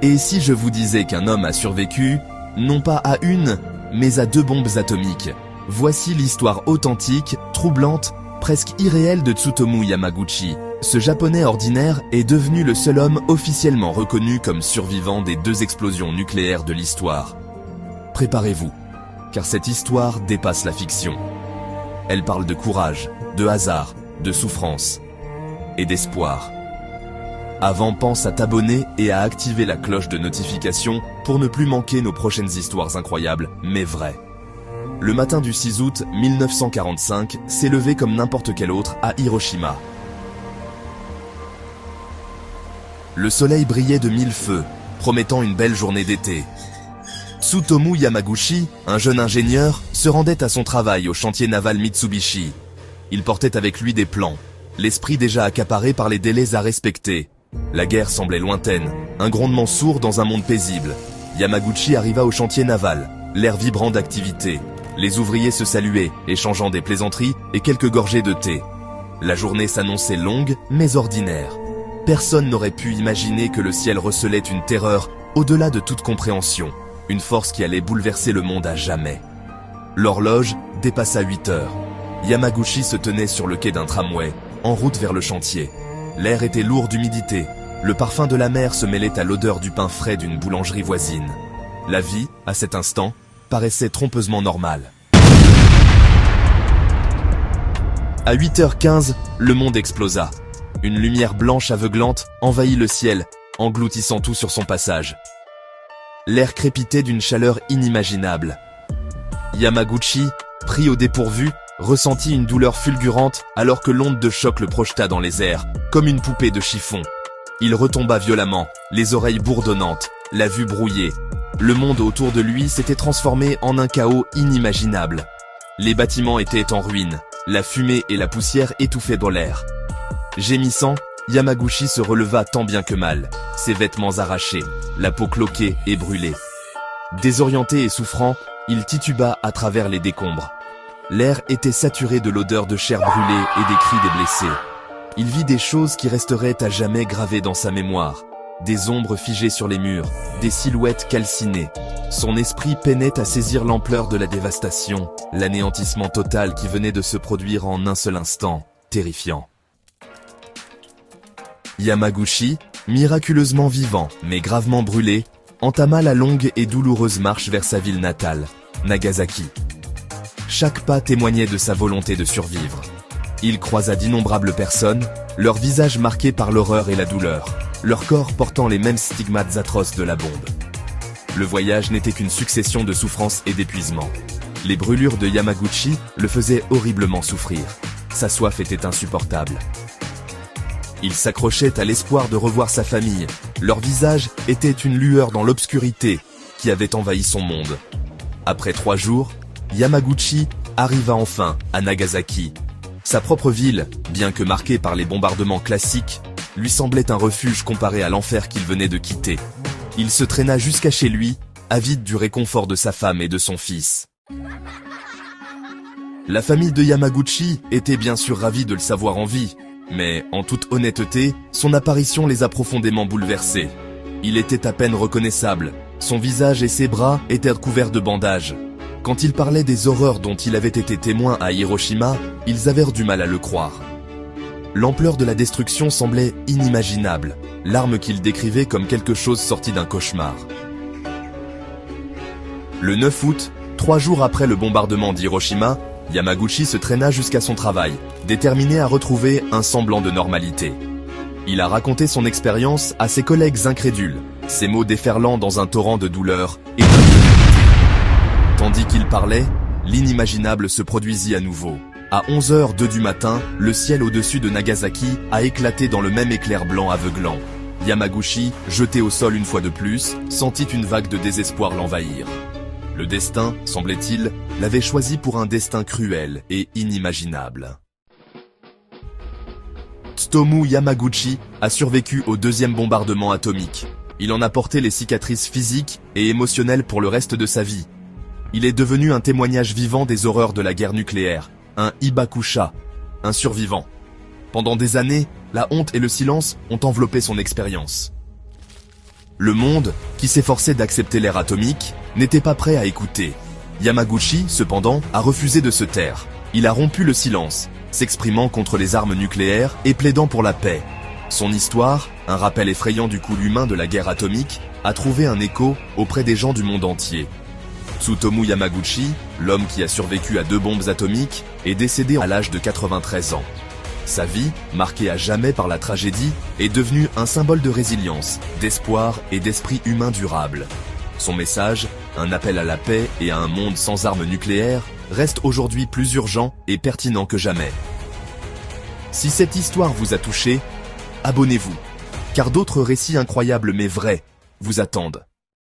Et si je vous disais qu'un homme a survécu, non pas à une, mais à 2 bombes atomiques? Voici l'histoire authentique, troublante, presque irréelle de Tsutomu Yamaguchi. Ce japonais ordinaire est devenu le seul homme officiellement reconnu comme survivant des 2 explosions nucléaires de l'histoire. Préparez-vous, car cette histoire dépasse la fiction. Elle parle de courage, de hasard, de souffrance et d'espoir. Avant, pense à t'abonner et à activer la cloche de notification pour ne plus manquer nos prochaines histoires incroyables, mais vraies. Le matin du 6 août 1945 s'est levé comme n'importe quel autre à Hiroshima. Le soleil brillait de 1000 feux, promettant une belle journée d'été. Tsutomu Yamaguchi, un jeune ingénieur, se rendait à son travail au chantier naval Mitsubishi. Il portait avec lui des plans, l'esprit déjà accaparé par les délais à respecter. La guerre semblait lointaine, un grondement sourd dans un monde paisible. Yamaguchi arriva au chantier naval, l'air vibrant d'activité. Les ouvriers se saluaient, échangeant des plaisanteries et quelques gorgées de thé. La journée s'annonçait longue, mais ordinaire. Personne n'aurait pu imaginer que le ciel recelait une terreur au-delà de toute compréhension, une force qui allait bouleverser le monde à jamais. L'horloge dépassa 8 heures. Yamaguchi se tenait sur le quai d'un tramway, en route vers le chantier. L'air était lourd d'humidité. Le parfum de la mer se mêlait à l'odeur du pain frais d'une boulangerie voisine. La vie, à cet instant, paraissait trompeusement normale. À 8h15, le monde explosa. Une lumière blanche aveuglante envahit le ciel, engloutissant tout sur son passage. L'air crépitait d'une chaleur inimaginable. Yamaguchi, pris au dépourvu, ressentit une douleur fulgurante alors que l'onde de choc le projeta dans les airs, comme une poupée de chiffon. Il retomba violemment, les oreilles bourdonnantes, la vue brouillée. Le monde autour de lui s'était transformé en un chaos inimaginable. Les bâtiments étaient en ruine, la fumée et la poussière étouffaient dans l'air. Gémissant, Yamaguchi se releva tant bien que mal, ses vêtements arrachés, la peau cloquée et brûlée. Désorienté et souffrant, il tituba à travers les décombres. L'air était saturé de l'odeur de chair brûlée et des cris des blessés. Il vit des choses qui resteraient à jamais gravées dans sa mémoire. Des ombres figées sur les murs, des silhouettes calcinées. Son esprit peinait à saisir l'ampleur de la dévastation, l'anéantissement total qui venait de se produire en un seul instant, terrifiant. Yamaguchi, miraculeusement vivant mais gravement brûlé, entama la longue et douloureuse marche vers sa ville natale, Nagasaki. Chaque pas témoignait de sa volonté de survivre. Il croisa d'innombrables personnes, leurs visages marqués par l'horreur et la douleur, leur corps portant les mêmes stigmates atroces de la bombe. Le voyage n'était qu'une succession de souffrances et d'épuisement. Les brûlures de Yamaguchi le faisaient horriblement souffrir. Sa soif était insupportable. Il s'accrochait à l'espoir de revoir sa famille. Leur visage était une lueur dans l'obscurité qui avait envahi son monde. Après 3 jours, Yamaguchi arriva enfin à Nagasaki. Sa propre ville, bien que marquée par les bombardements classiques, lui semblait un refuge comparé à l'enfer qu'il venait de quitter. Il se traîna jusqu'à chez lui, avide du réconfort de sa femme et de son fils. La famille de Yamaguchi était bien sûr ravie de le savoir en vie, mais en toute honnêteté, son apparition les a profondément bouleversés. Il était à peine reconnaissable, son visage et ses bras étaient couverts de bandages. Quand il parlait des horreurs dont il avait été témoin à Hiroshima, ils avaient du mal à le croire. L'ampleur de la destruction semblait inimaginable, l'arme qu'il décrivait comme quelque chose sorti d'un cauchemar. Le 9 août, 3 jours après le bombardement d'Hiroshima, Yamaguchi se traîna jusqu'à son travail, déterminé à retrouver un semblant de normalité. Il a raconté son expérience à ses collègues incrédules, ses mots déferlant dans un torrent de douleur et d'incrédulité. Tandis qu'il parlait, l'inimaginable se produisit à nouveau. À 11h02 du matin, le ciel au-dessus de Nagasaki a éclaté dans le même éclair blanc aveuglant. Yamaguchi, jeté au sol une fois de plus, sentit une vague de désespoir l'envahir. Le destin, semblait-il, l'avait choisi pour un destin cruel et inimaginable. Tsutomu Yamaguchi a survécu au 2e bombardement atomique. Il en a porté les cicatrices physiques et émotionnelles pour le reste de sa vie. Il est devenu un témoignage vivant des horreurs de la guerre nucléaire, un Hibakusha, un survivant. Pendant des années, la honte et le silence ont enveloppé son expérience. Le monde, qui s'efforçait d'accepter l'ère atomique, n'était pas prêt à écouter. Yamaguchi, cependant, a refusé de se taire. Il a rompu le silence, s'exprimant contre les armes nucléaires et plaidant pour la paix. Son histoire, un rappel effrayant du coût humain de la guerre atomique, a trouvé un écho auprès des gens du monde entier. Tsutomu Yamaguchi, l'homme qui a survécu à 2 bombes atomiques, est décédé à l'âge de 93 ans. Sa vie, marquée à jamais par la tragédie, est devenue un symbole de résilience, d'espoir et d'esprit humain durable. Son message, un appel à la paix et à un monde sans armes nucléaires, reste aujourd'hui plus urgent et pertinent que jamais. Si cette histoire vous a touché, abonnez-vous, car d'autres récits incroyables mais vrais vous attendent.